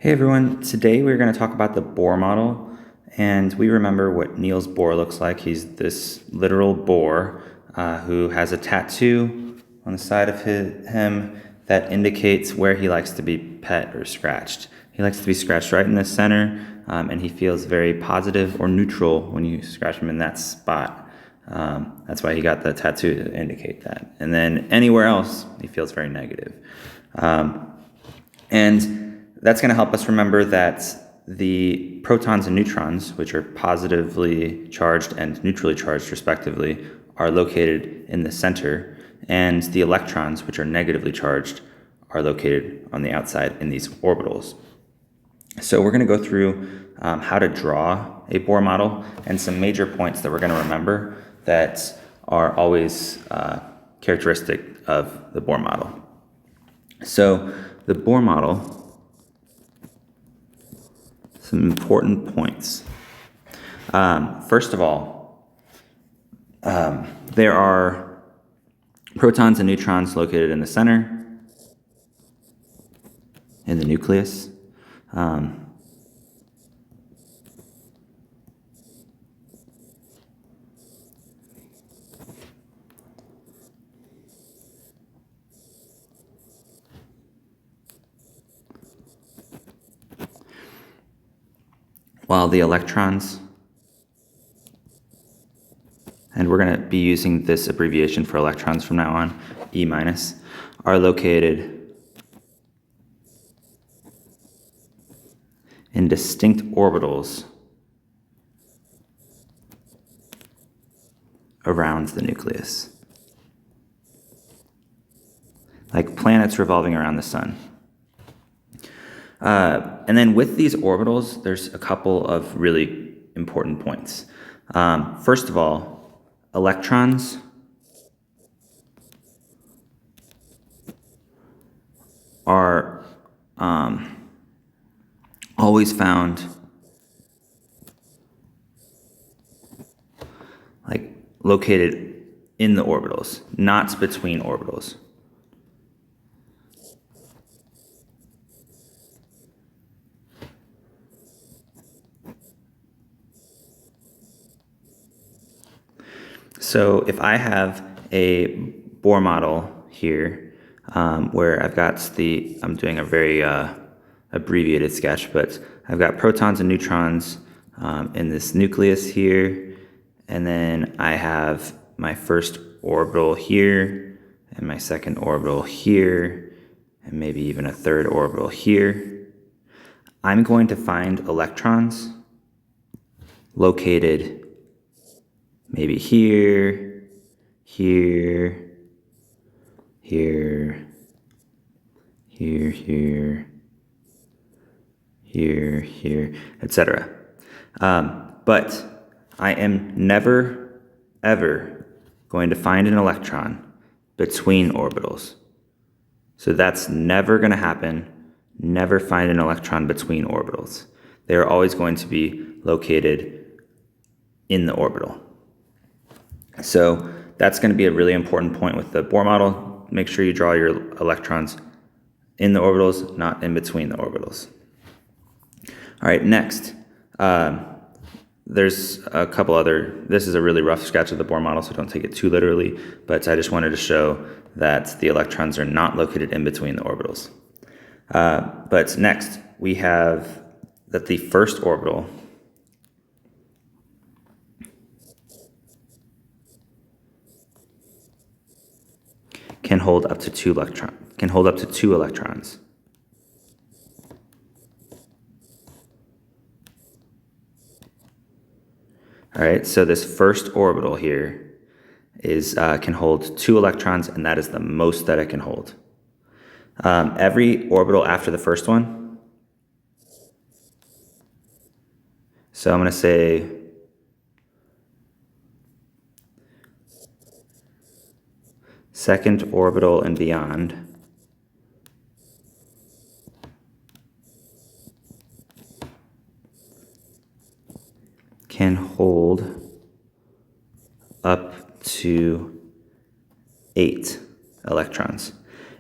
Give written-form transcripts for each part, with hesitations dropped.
Hey everyone, today we're going to talk about the Bohr model, and we remember what Niels Bohr looks like. He's this literal Bohr who has a tattoo on the side of him that indicates where he likes to be pet or scratched. He likes to be scratched right in the center, and he feels very positive or neutral when you scratch him in that spot. That's why he got the tattoo to indicate that. And then anywhere else, he feels very negative. And that's going to help us remember that the protons and neutrons, which are positively charged and neutrally charged respectively, are located in the center, and the electrons, which are negatively charged, are located on the outside in these orbitals. So we're going to go through how to draw a Bohr model and some major points that we're going to remember that are always characteristic of the Bohr model. So the Bohr model, some important points. First of all, there are protons and neutrons located in the center, in the nucleus. While the electrons, and we're going to be using this abbreviation for electrons from now on, E minus, are located in distinct orbitals around the nucleus, like planets revolving around the sun. And then with these orbitals, there's a couple of really important points. First of all, electrons are always found like located in the orbitals, not between orbitals. So if I have a Bohr model here, where I've got I'm doing a very abbreviated sketch, but I've got protons and neutrons in this nucleus here, and then I have my first orbital here, and my second orbital here, and maybe even a third orbital here. I'm going to find electrons located maybe here, here, here, here, here, here, etc. But I am never, ever going to find an electron between orbitals. So that's never going to happen. Never find an electron between orbitals. They're always going to be located in the orbital. So that's going to be a really important point with the Bohr model. Make sure you draw your electrons in the orbitals, not in between the orbitals. All right, next, there's a couple other, this is a really rough sketch of the Bohr model, so don't take it too literally, but I just wanted to show that the electrons are not located in between the orbitals. But next, we have that the first orbital can hold up to two electrons. All right, so this first orbital here is can hold 2 electrons, and that is the most that it can hold. Every orbital after the first one, so I'm going to say second orbital and beyond, can hold up to 8 electrons.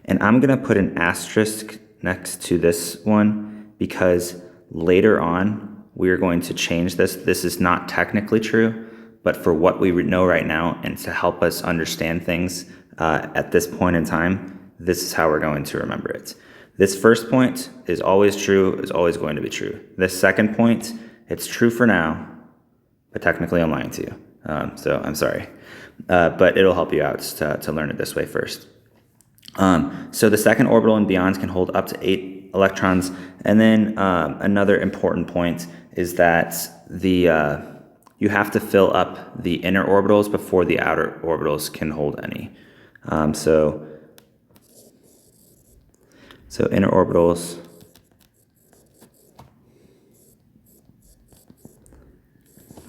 And I'm going to put an asterisk next to this one because later on we are going to change this. This is not technically true, but for what we know right now and to help us understand things at this point in time, this is how we're going to remember it. This first point is always true, is always going to be true. This second point, it's true for now, but technically I'm lying to you. So I'm sorry. But it'll help you out to learn it this way first. So the second orbital and beyond can hold up to 8 electrons. And then another important point is that you have to fill up the inner orbitals before the outer orbitals can hold any. So inner orbitals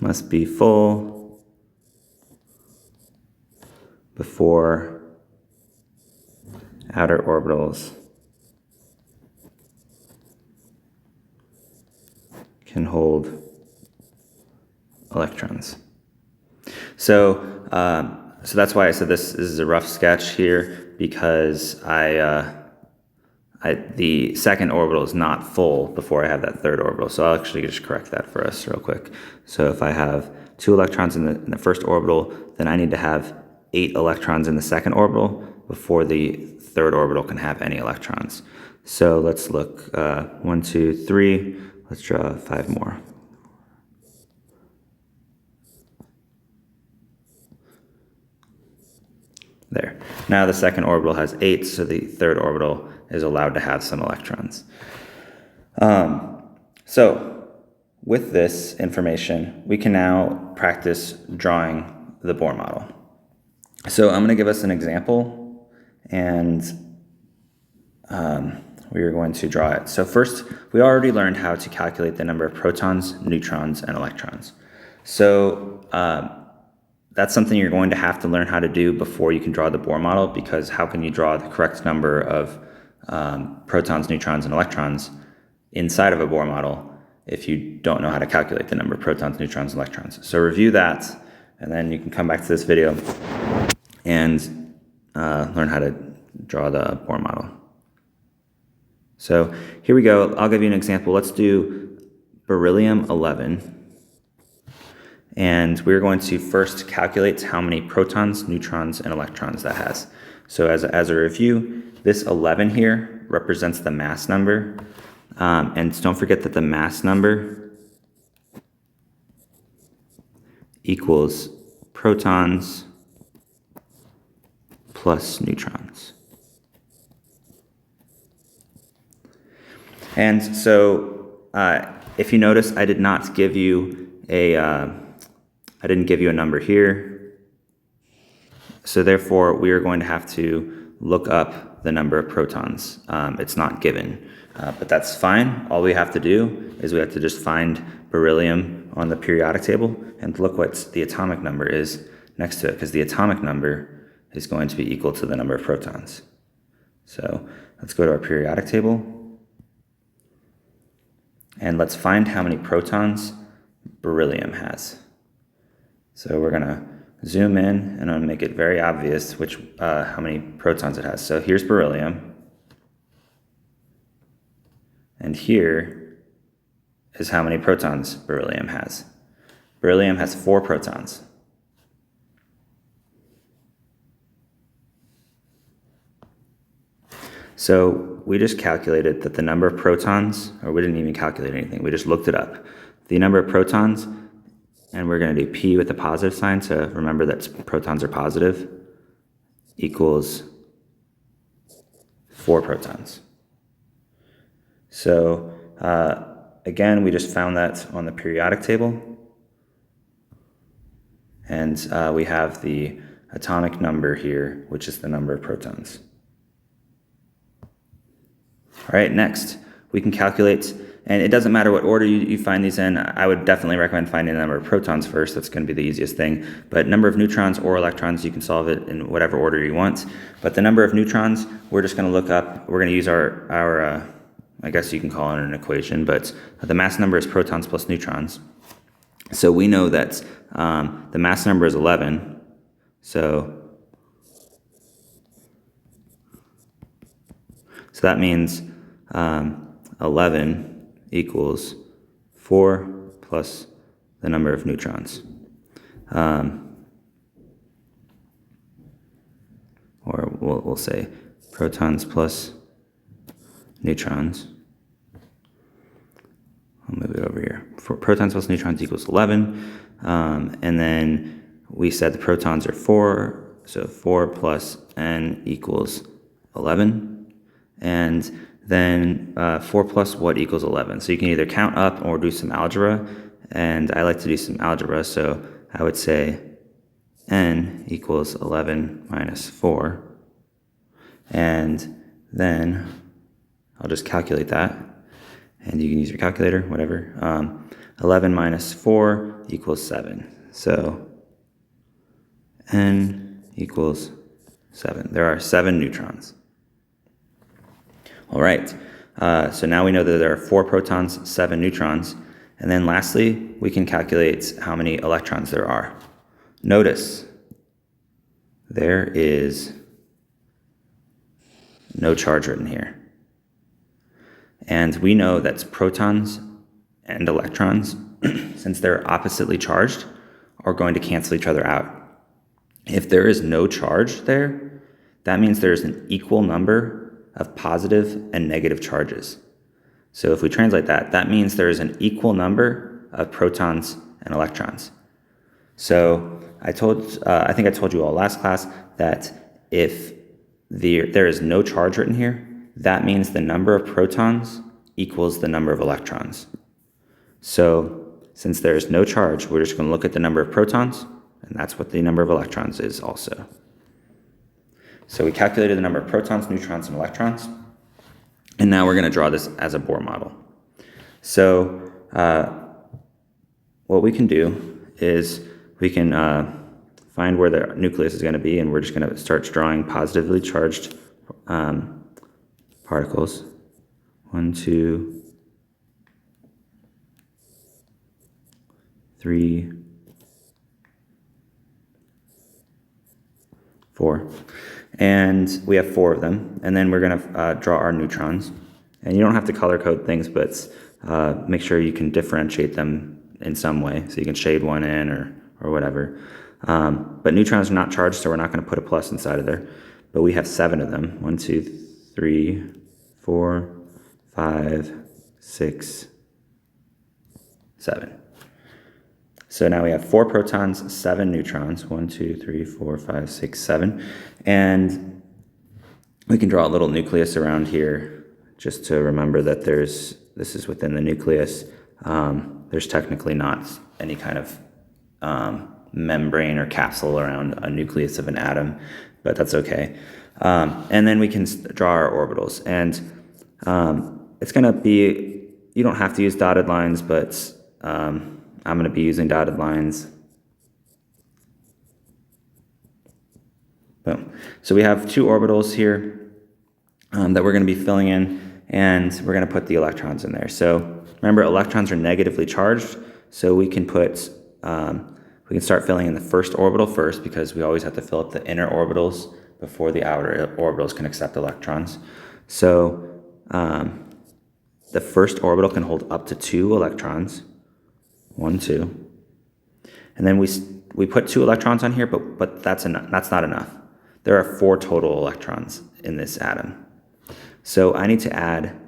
must be full before outer orbitals can hold electrons. So that's why I said this is a rough sketch here, because the second orbital is not full before I have that third orbital. So I'll actually just correct that for us real quick. So if I have 2 electrons in the first orbital, then I need to have 8 electrons in the second orbital before the third orbital can have any electrons. So let's look, 1, 2, 3, let's draw 5 more. There. Now the second orbital has 8, so the third orbital is allowed to have some electrons. So with this information, we can now practice drawing the Bohr model. So I'm going to give us an example, and we are going to draw it. So first, we already learned how to calculate the number of protons, neutrons, and electrons. So that's something you're going to have to learn how to do before you can draw the Bohr model, because how can you draw the correct number of protons, neutrons, and electrons inside of a Bohr model if you don't know how to calculate the number of protons, neutrons, and electrons? So review that, and then you can come back to this video and learn how to draw the Bohr model. So here we go. I'll give you an example. Let's do beryllium-11. And we're going to first calculate how many protons, neutrons, and electrons that has. So as a review, this 11 here represents the mass number. And don't forget that the mass number equals protons plus neutrons. And so if you notice, I did not give you I didn't give you a number here. So therefore, we are going to have to look up the number of protons. It's not given, but that's fine. All we have to do is we have to just find beryllium on the periodic table and look what the atomic number is next to it, because the atomic number is going to be equal to the number of protons. So let's go to our periodic table, and let's find how many protons beryllium has. So we're going to zoom in, and I'm going to make it very obvious how many protons it has. So here's beryllium, and here is how many protons beryllium has. Beryllium has 4 protons. So we just calculated that the number of protons, or we didn't even calculate anything, we just looked it up. The number of protons, and we're going to do P with a positive sign to remember that protons are positive, equals 4 protons. So again, we just found that on the periodic table, and we have the atomic number here, which is the number of protons. All right, next, we can calculate, and it doesn't matter what order you find these in. I would definitely recommend finding the number of protons first. That's going to be the easiest thing. But number of neutrons or electrons, you can solve it in whatever order you want. But the number of neutrons, we're just going to look up. We're going to use our I guess you can call it an equation, but the mass number is protons plus neutrons. So we know that the mass number is 11. So that means 11 equals 4 plus the number of neutrons. Or we'll say protons plus neutrons. I'll move it over here. For protons plus neutrons equals 11. And then we said the protons are 4, so 4 plus n equals 11. And then 4 plus what equals 11? So you can either count up or do some algebra. And I like to do some algebra, so I would say n equals 11 minus 4. And then I'll just calculate that. And you can use your calculator, whatever. 11 minus 4 equals 7. So n equals 7. There are 7 neutrons. All right, so now we know that there are 4 protons, 7 neutrons. And then lastly, we can calculate how many electrons there are. Notice there is no charge written here. And we know that protons and electrons, since they're oppositely charged, are going to cancel each other out. If there is no charge there, that means there's an equal number of positive and negative charges. So if we translate that, that means there is an equal number of protons and electrons. So I think I told you all last class that if there is no charge written here, that means the number of protons equals the number of electrons. So since there is no charge, we're just going to look at the number of protons, and that's what the number of electrons is also. So we calculated the number of protons, neutrons, and electrons, and now we're going to draw this as a Bohr model. So what we can do is we can find where the nucleus is going to be, and we're just going to start drawing positively charged particles. 1, 2, 3, 4. And we have 4 of them. And then we're going to draw our neutrons. And you don't have to color code things, but make sure you can differentiate them in some way. So you can shade one in or whatever. But neutrons are not charged, so we're not going to put a plus inside of there. But we have 7 of them. 1, 2, 3, 4, 5, 6, 7. So now we have 4 protons, 7 neutrons. 1, 2, 3, 4, 5, 6, 7. And we can draw a little nucleus around here just to remember that this is within the nucleus. There's technically not any kind of membrane or capsule around a nucleus of an atom, but that's okay. And then we can draw our orbitals. And it's going to be, you don't have to use dotted lines, but I'm going to be using dotted lines. Boom. So we have 2 orbitals here that we're going to be filling in, and we're going to put the electrons in there. So remember, electrons are negatively charged, so we can put, we can start filling in the first orbital first, because we always have to fill up the inner orbitals before the outer orbitals can accept electrons. So the first orbital can hold up to 2 electrons. 1, 2. And then we put 2 electrons on here, but that's not enough. There are 4 total electrons in this atom. So I need to add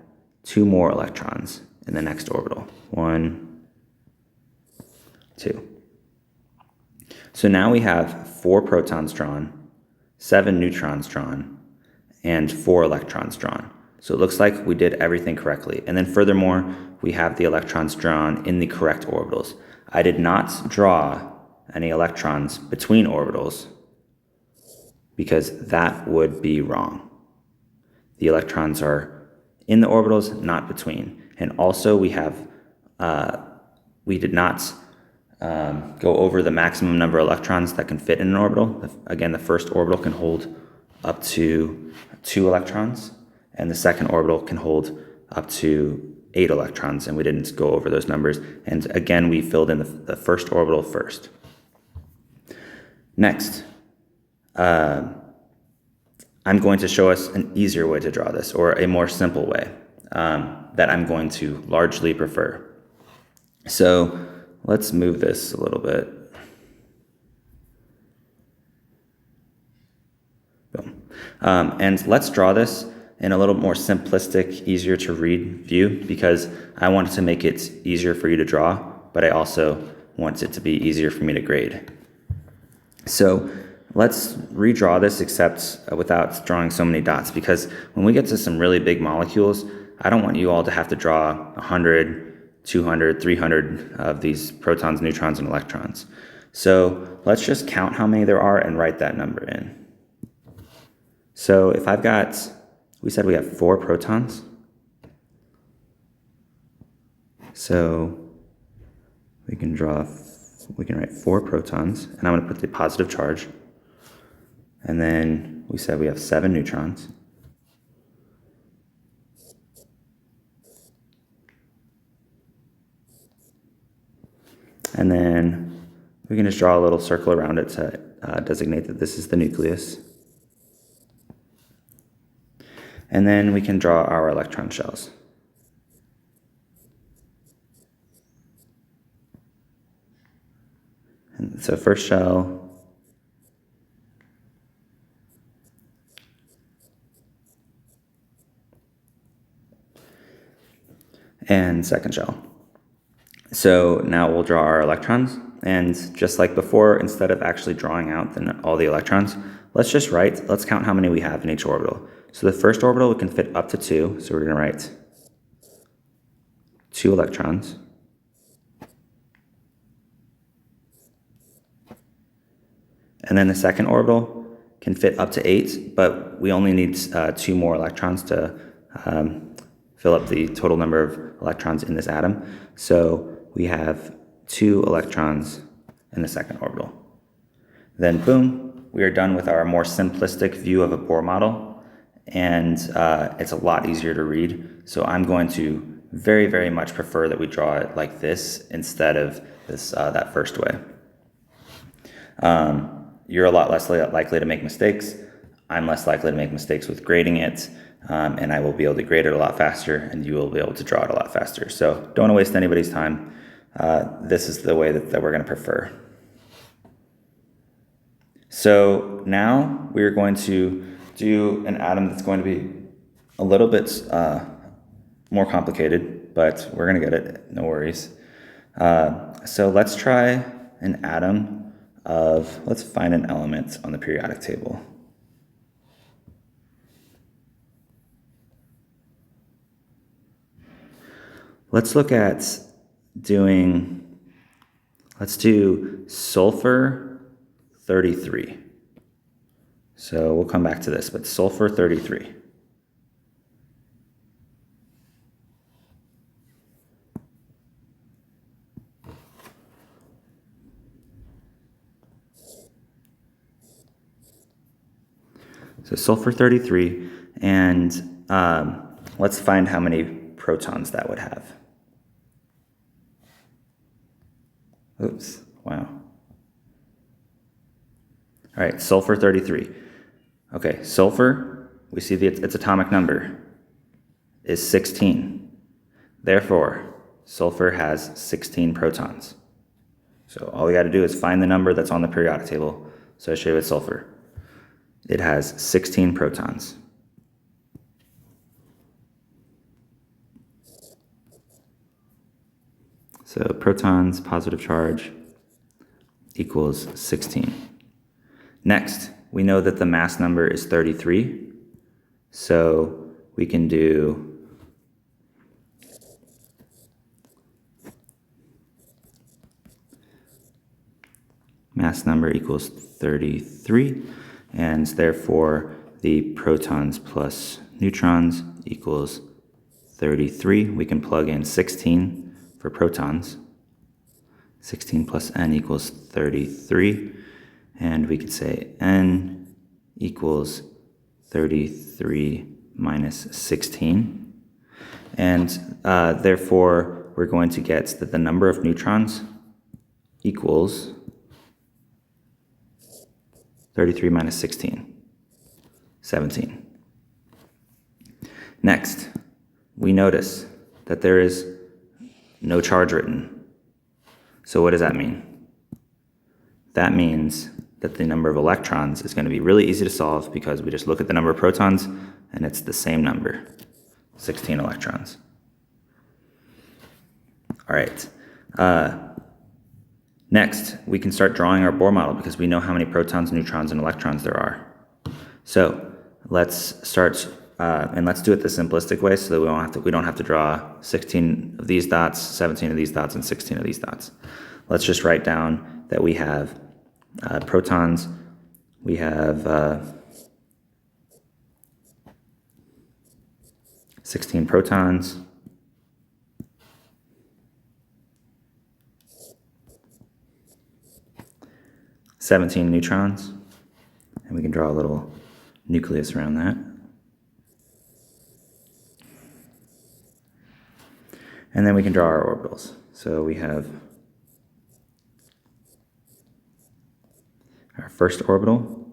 2 more electrons in the next orbital. 1, 2. So now we have 4 protons drawn, 7 neutrons drawn, and 4 electrons drawn. So it looks like we did everything correctly. And then furthermore, we have the electrons drawn in the correct orbitals. I did not draw any electrons between orbitals because that would be wrong. The electrons are in the orbitals, not between. And also we did not go over the maximum number of electrons that can fit in an orbital. Again, the first orbital can hold up to 2 electrons, and the second orbital can hold up to 8 electrons, and we didn't go over those numbers. And again, we filled in the first orbital first. Next, I'm going to show us an easier way to draw this, or a more simple way. that I'm going to largely prefer. So let's move this a little bit. Boom. And let's draw this in a little more simplistic, easier to read view, because I wanted to make it easier for you to draw, but I also want it to be easier for me to grade. So let's redraw this, except without drawing so many dots, because when we get to some really big molecules, I don't want you all to have to draw 100, 200, 300 of these protons, neutrons, and electrons. So let's just count how many there are and write that number in. So if I've got, we said we have 4 protons. So we can write 4 protons, and I'm going to put the positive charge. And then we said we have 7 neutrons. And then we can just draw a little circle around it to designate that this is the nucleus. And then we can draw our electron shells. And so first shell, and second shell. So now we'll draw our electrons, and just like before, instead of actually drawing out all the electrons, let's count how many we have in each orbital. So the first orbital we can fit up to 2, so we're going to write 2 electrons. And then the second orbital can fit up to 8, but we only need 2 more electrons to fill up the total number of electrons in this atom. So we have 2 electrons in the second orbital. Then boom, we are done with our more simplistic view of a Bohr model, and it's a lot easier to read. So I'm going to very, very much prefer that we draw it like this instead of this that first way. You're a lot less likely to make mistakes. I'm less likely to make mistakes with grading it, and I will be able to grade it a lot faster, and you will be able to draw it a lot faster. So don't want to waste anybody's time. This is the way that we're going to prefer. So now we're going to do an atom that's going to be a little bit more complicated, but we're going to get it, no worries. So let's try an atom let's find an element on the periodic table. Let's look at let's do sulfur 33. So we'll come back to this, but sulfur 33. So sulfur 33, and let's find how many protons that would have. Oops, wow. All right, sulfur 33. Okay, sulfur, we see its atomic number is 16. Therefore, sulfur has 16 protons. So all we got to do is find the number that's on the periodic table associated with sulfur. It has 16 protons. So protons, positive charge, equals 16. Next, we know that the mass number is 33. So we can do mass number equals 33. And therefore, the protons plus neutrons equals 33. We can plug in 16 for protons. 16 plus n equals 33. And we could say n equals 33 minus 16. And therefore, we're going to get that the number of neutrons equals 33 minus 16, 17. Next, we notice that there is no charge written. So what does that mean? That means that the number of electrons is going to be really easy to solve because we just look at the number of protons and it's the same number, 16 electrons. All right. Next, we can start drawing our Bohr model because we know how many protons, neutrons, and electrons there are. So let's start, and let's do it the simplistic way so that we don't have to draw 16 of these dots, 17 of these dots, and 16 of these dots. Let's just write down that we have protons, we have 16 protons, 17 neutrons, and we can draw a little nucleus around that. And then we can draw our orbitals. So we have our first orbital,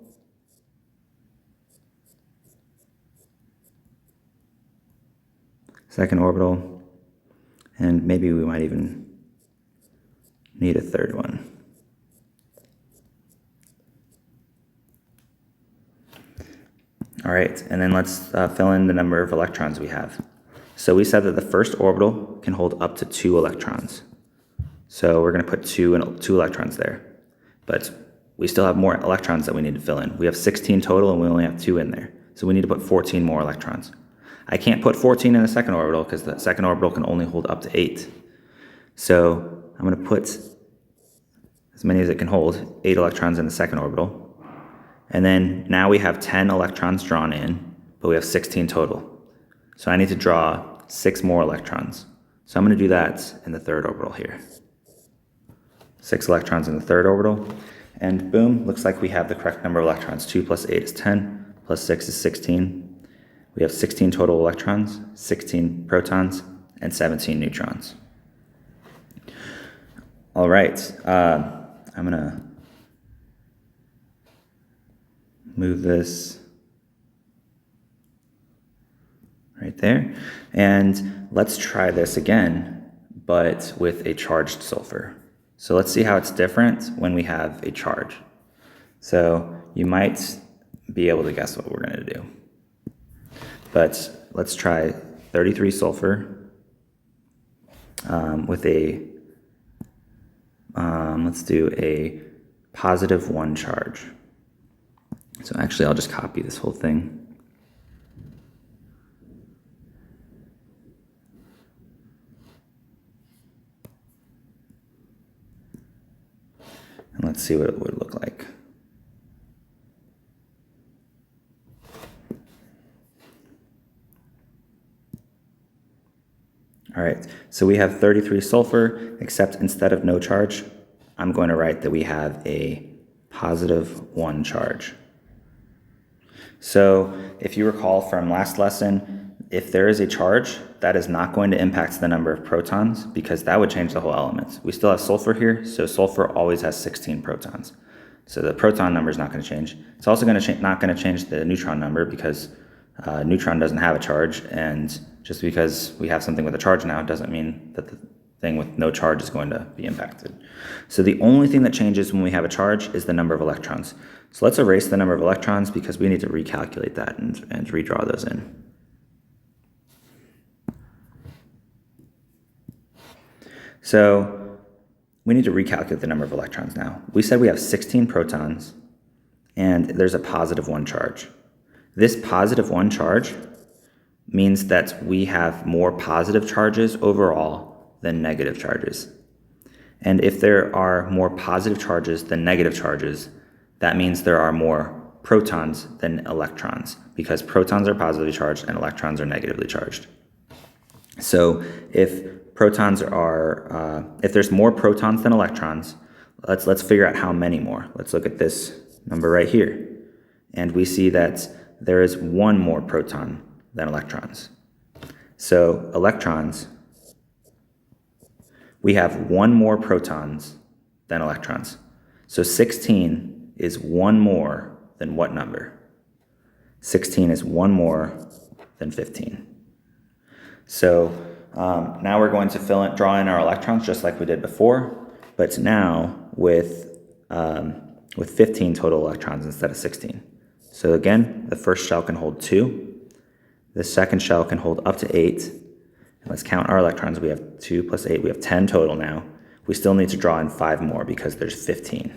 second orbital, and maybe we might even need a third one. All right, and then let's fill in the number of electrons we have. So we said that the first orbital can hold up to 2 electrons. So we're going to put two electrons there. But we still have more electrons that we need to fill in. We have 16 total and we only have 2 in there. So we need to put 14 more electrons. I can't put 14 in the second orbital because the second orbital can only hold up to 8. So I'm going to put as many as it can hold, 8 electrons in the second orbital. And then now we have 10 electrons drawn in, but we have 16 total. So I need to draw 6 more electrons. So I'm going to do that in the third orbital here. 6 electrons in the third orbital. And boom, looks like we have the correct number of electrons. 2 plus 8 is 10, plus 6 is 16. We have 16 total electrons, 16 protons, and 17 neutrons. All right, I'm going to move this right there. And let's try this again, but with a charged sulfur. So let's see how it's different when we have a charge. So you might be able to guess what we're going to do. But let's try 33 sulfur with a, let's do a +1 charge. So actually, I'll just copy this whole thing. And let's see what it would look like. All right, so we have 33 sulfur, except instead of no charge, I'm going to write that we have a +1 charge. So if you recall from last lesson, if there is a charge, that is not going to impact the number of protons because that would change the whole element. We still have sulfur here, so sulfur always has 16 protons. So the proton number is not going to change. It's also not going to change the neutron number because neutron doesn't have a charge, and just because we have something with a charge now doesn't mean that the thing with no charge is going to be impacted. So the only thing that changes when we have a charge is the number of electrons. So let's erase the number of electrons because we need to recalculate that and redraw those in. So we need to recalculate the number of electrons now. We said we have 16 protons and there's a +1 charge. This +1 charge means that we have more positive charges overall than negative charges. And if there are more positive charges than negative charges, that means there are more protons than electrons because protons are positively charged and electrons are negatively charged. So if protons are, if there's more protons than electrons, let's figure out how many more. Let's look at this number right here. And we see that there is 1 more proton than electrons. So electrons, we have 1 more protons than electrons. So 16 is 1 more than what number? 16 is 1 more than 15. So now we're going to draw in our electrons just like we did before, but now with 15 total electrons instead of 16. So again, the first shell can hold 2. The second shell can hold up to 8. And let's count our electrons. We have 2 plus 8. We have 10 total now. We still need to draw in 5 more because there's 15.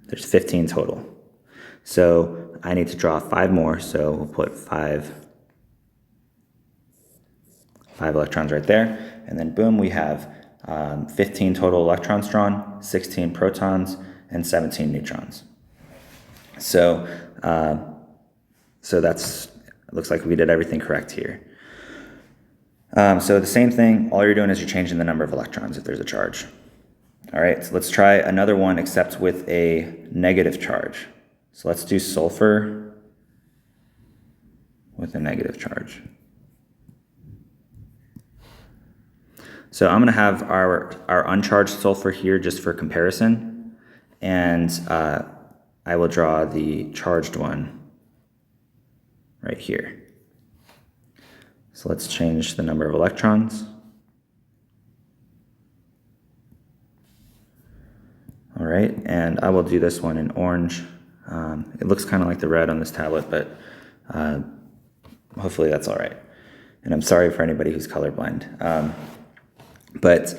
There's 15 total. So I need to draw 5 more, so we'll put 5 electrons right there. And then boom, we have 15 total electrons drawn, 16 protons, and 17 neutrons. So that's, it looks like we did everything correct here. So the same thing, all you're doing is you're changing the number of electrons if there's a charge. All right, so let's try another one except with a negative charge. So let's do sulfur with a negative charge. So I'm going to have our uncharged sulfur here just for comparison, and I will draw the charged one right here. So let's change the number of electrons. All right, and I will do this one in orange. It looks kind of like the red on this tablet, but hopefully that's all right. And I'm sorry for anybody who's colorblind. But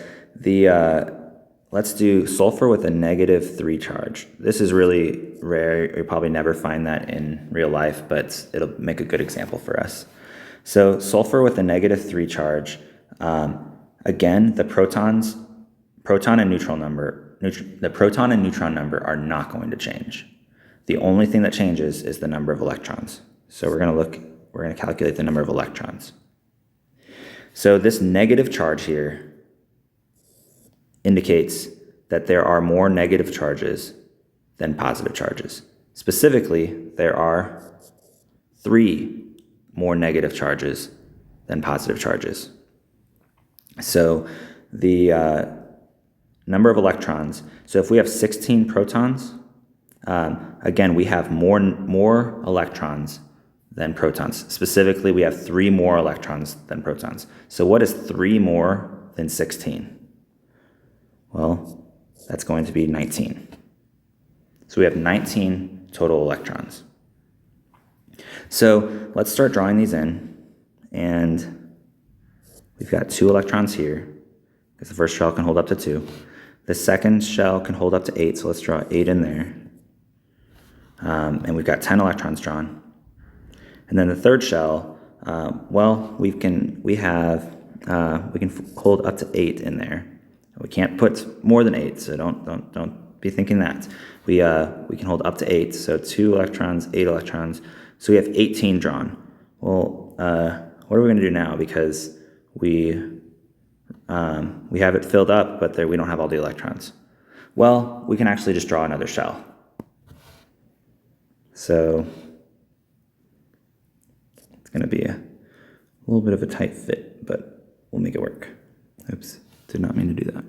let's do sulfur with a -3 charge. This is really rare. You'll probably never find that in real life, but it'll make a good example for us. So sulfur with a -3 charge, again, the proton and neutron number are not going to change. The only thing that changes is the number of electrons. So we're going to calculate the number of electrons. So this negative charge here indicates that there are more negative charges than positive charges. Specifically, there are 3 more negative charges than positive charges. So the number of electrons, so if we have 16 protons, again, we have more electrons than protons. Specifically, we have 3 more electrons than protons. So what is 3 more than 16? Well, that's going to be 19. So we have 19 total electrons. So let's start drawing these in. And we've got 2 electrons here, because the first shell can hold up to 2. The second shell can hold up to 8, so let's draw 8 in there. And we've got 10 electrons drawn. And then the third shell, we can hold up to 8 in there. We can't put more than 8, so don't be thinking that. We can hold up to 8, so 2 electrons, 8 electrons. So we have 18 drawn. Well, what are we going to do now? Because we have it filled up, but we don't have all the electrons. Well, we can actually just draw another shell. So it's going to be a little bit of a tight fit, but we'll make it work. Oops, did not mean to do that.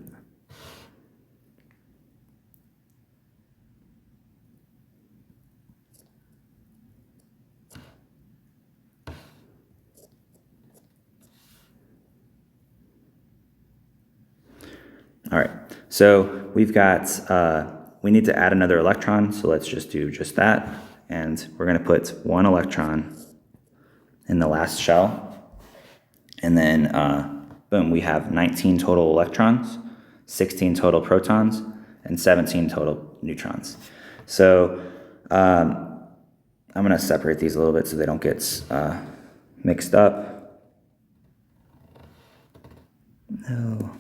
All right, so we've got, we need to add another electron, so let's just do just that. And we're going to put 1 electron in the last shell. And then, boom, we have 19 total electrons, 16 total protons, and 17 total neutrons. So I'm going to separate these a little bit so they don't get mixed up. No.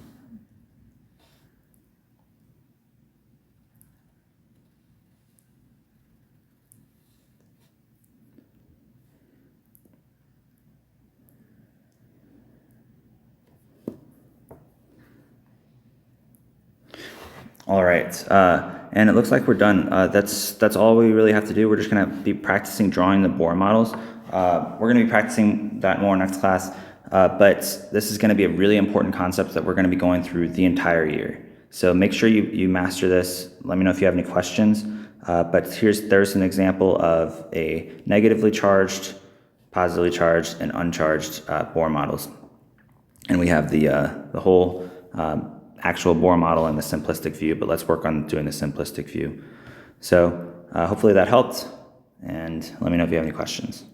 All right, and it looks like we're done. That's all we really have to do. We're just going to be practicing drawing the Bohr models. We're going to be practicing that more next class, but this is going to be a really important concept that we're going to be going through the entire year. So make sure you master this. Let me know if you have any questions. But there's an example of a negatively charged positively charged and uncharged Bohr models. And we have the whole actual Bohr model and the simplistic view, but let's work on doing the simplistic view. So hopefully that helped, and let me know if you have any questions.